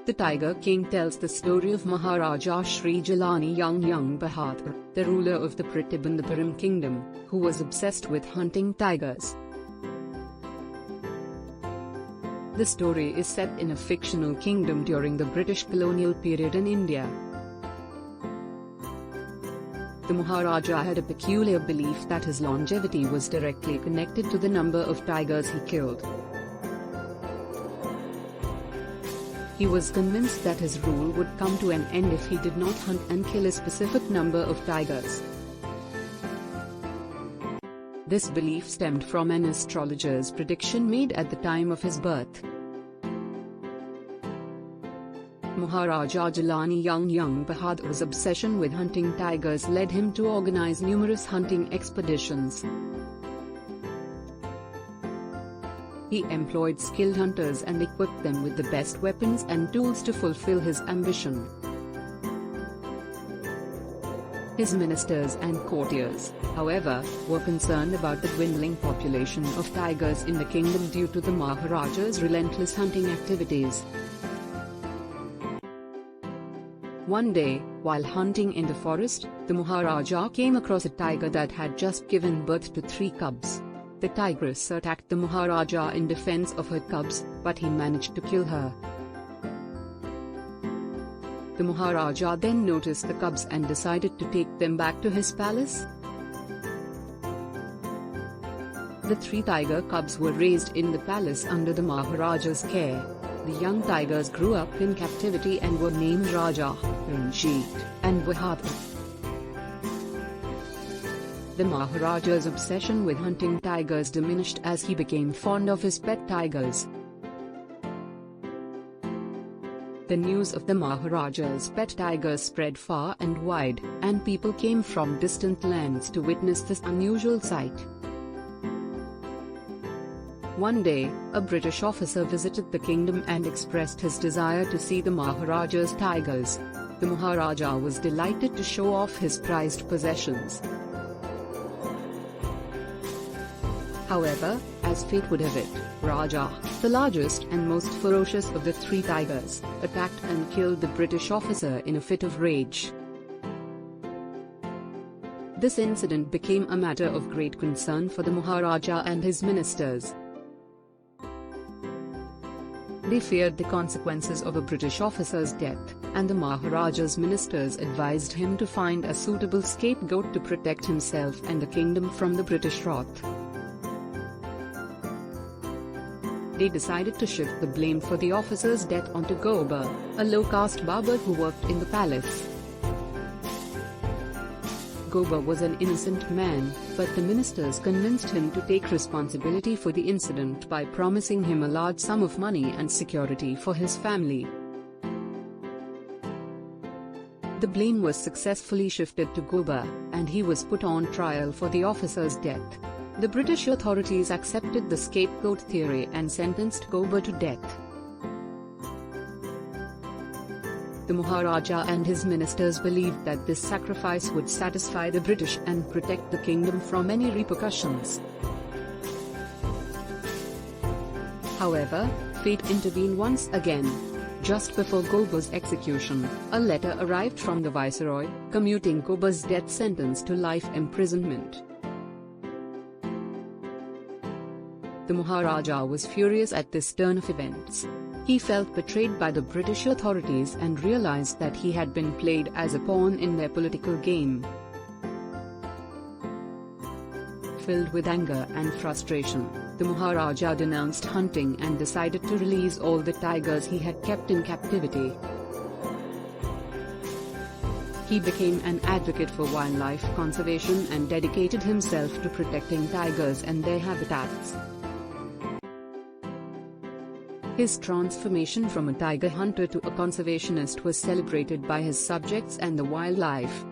The Tiger King tells the story of Maharaja Shri Jilani Jung Bahadur, the ruler of the Pratibandhapuram kingdom, who was obsessed with hunting tigers. The story is set in a fictional kingdom during the British colonial period in India. The Maharaja had a peculiar belief that his longevity was directly connected to the number of tigers he killed. He was convinced that his rule would come to an end if he did not hunt and kill a specific number of tigers. This belief stemmed from an astrologer's prediction made at the time of his birth. Maharaja Jilani Jung Bahadur's obsession with hunting tigers led him to organize numerous hunting expeditions. He employed skilled hunters and equipped them with the best weapons and tools to fulfill his ambition. His ministers and courtiers, however, were concerned about the dwindling population of tigers in the kingdom due to the Maharaja's relentless hunting activities. One day, while hunting in the forest, the Maharaja came across a tiger that had just given birth to 3 cubs. The tigress attacked the Maharaja in defense of her cubs, but he managed to kill her. The Maharaja then noticed the cubs and decided to take them back to his palace. The 3 tiger cubs were raised in the palace under the Maharaja's care. The young tigers grew up in captivity and were named Raja, Ranjit, and Bahadur. The Maharaja's obsession with hunting tigers diminished as he became fond of his pet tigers. The news of the Maharaja's pet tigers spread far and wide, and people came from distant lands to witness this unusual sight. One day, a British officer visited the kingdom and expressed his desire to see the Maharaja's tigers. The Maharaja was delighted to show off his prized possessions. However, as fate would have it, Raja, the largest and most ferocious of the 3 tigers, attacked and killed the British officer in a fit of rage. This incident became a matter of great concern for the Maharaja and his ministers. They feared the consequences of a British officer's death, and the Maharaja's ministers advised him to find a suitable scapegoat to protect himself and the kingdom from the British wrath. They decided to shift the blame for the officer's death onto Goba, a low-caste barber who worked in the palace. Goba was an innocent man, but the ministers convinced him to take responsibility for the incident by promising him a large sum of money and security for his family. The blame was successfully shifted to Goba, and he was put on trial for the officer's death. The British authorities accepted the scapegoat theory and sentenced Goba to death. The Maharaja and his ministers believed that this sacrifice would satisfy the British and protect the kingdom from any repercussions. However, fate intervened once again. Just before Goba's execution, a letter arrived from the Viceroy, commuting Goba's death sentence to life imprisonment. The Maharaja was furious at this turn of events. He felt betrayed by the British authorities and realized that he had been played as a pawn in their political game. Filled with anger and frustration, the Maharaja denounced hunting and decided to release all the tigers he had kept in captivity. He became an advocate for wildlife conservation and dedicated himself to protecting tigers and their habitats. His transformation from a tiger hunter to a conservationist was celebrated by his subjects and the wildlife.